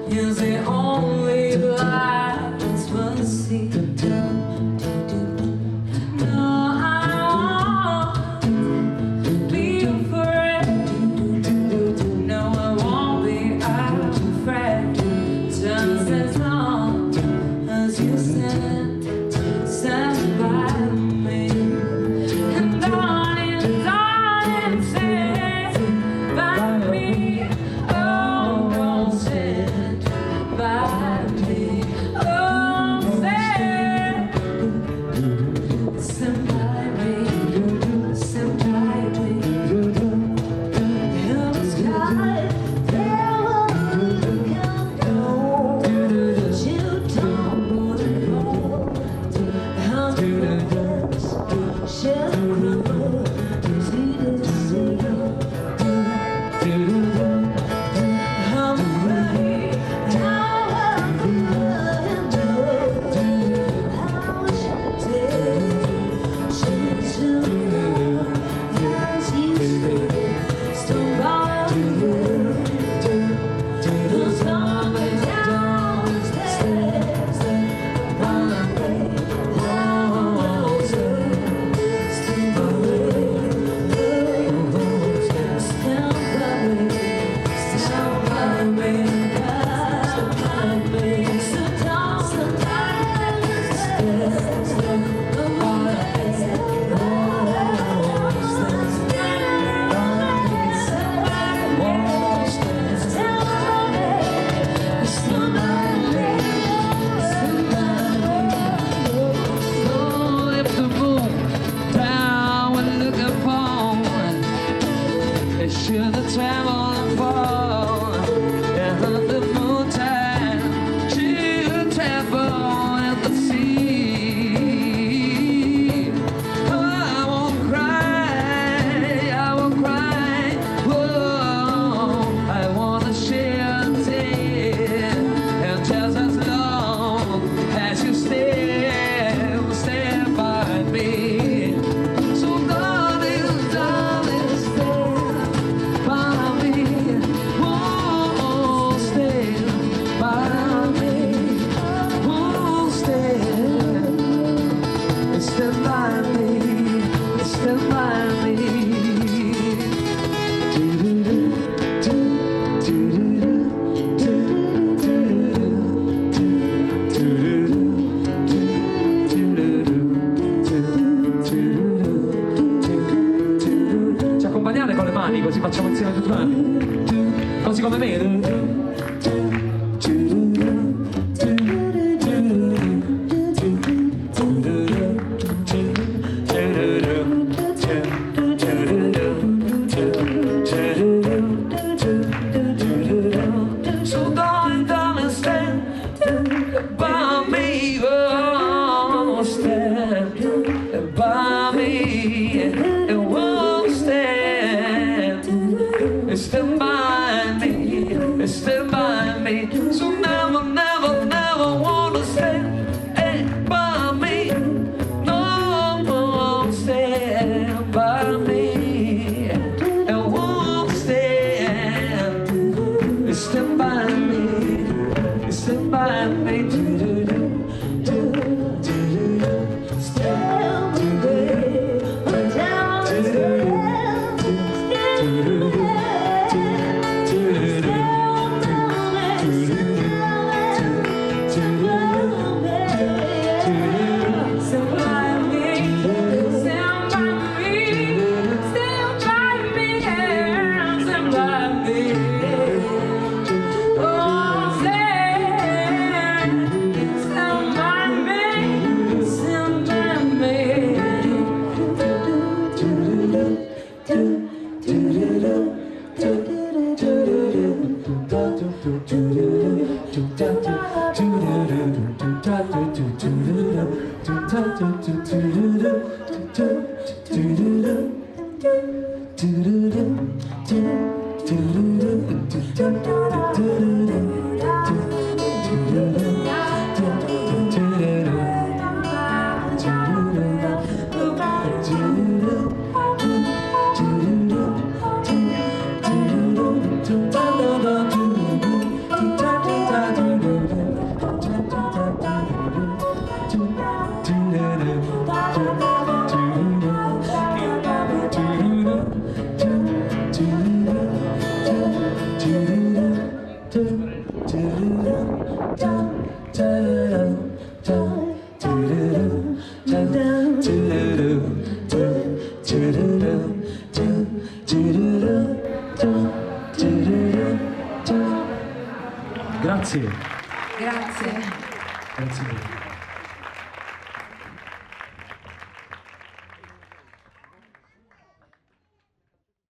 is the only light that's worth seeing. No, I won't be afraid. No, I won't be afraid. Just as long as you stand by me. And darling, stand by me. Oh, don't stand by me. Oh, stand by me. Stand by me. In the sky, there will come gold. You don't wanna know how the rivers shall crumble. Easy to see how the rain, how the wind blows, how it should know as you stand by me. The sun is downstairs by me. Oh, stand by me. Stand by me. Stand by me. Stand by me. Stand down, stand down, stand by me. Should the travel and fall and the moon time should travel at the sea. Oh, I won't cry, I won't cry. Oh, I wanna share a tear, and just as long as you stand by me. So darling, darling, stand by me. Oh, stand by me. Oh, stand by me. Stand by me. Ci accompagnate con le mani così facciamo insieme tutti quanti. Così come me. So darling, darling, stand by me. Oh, stand by me. It won't stand. Stand by me. Stand by me. So never, never, never wanna stand by me. No, stand by me. It won't stand. Stand by me. Stand by me. Grazie. Grazie. Grazie mille.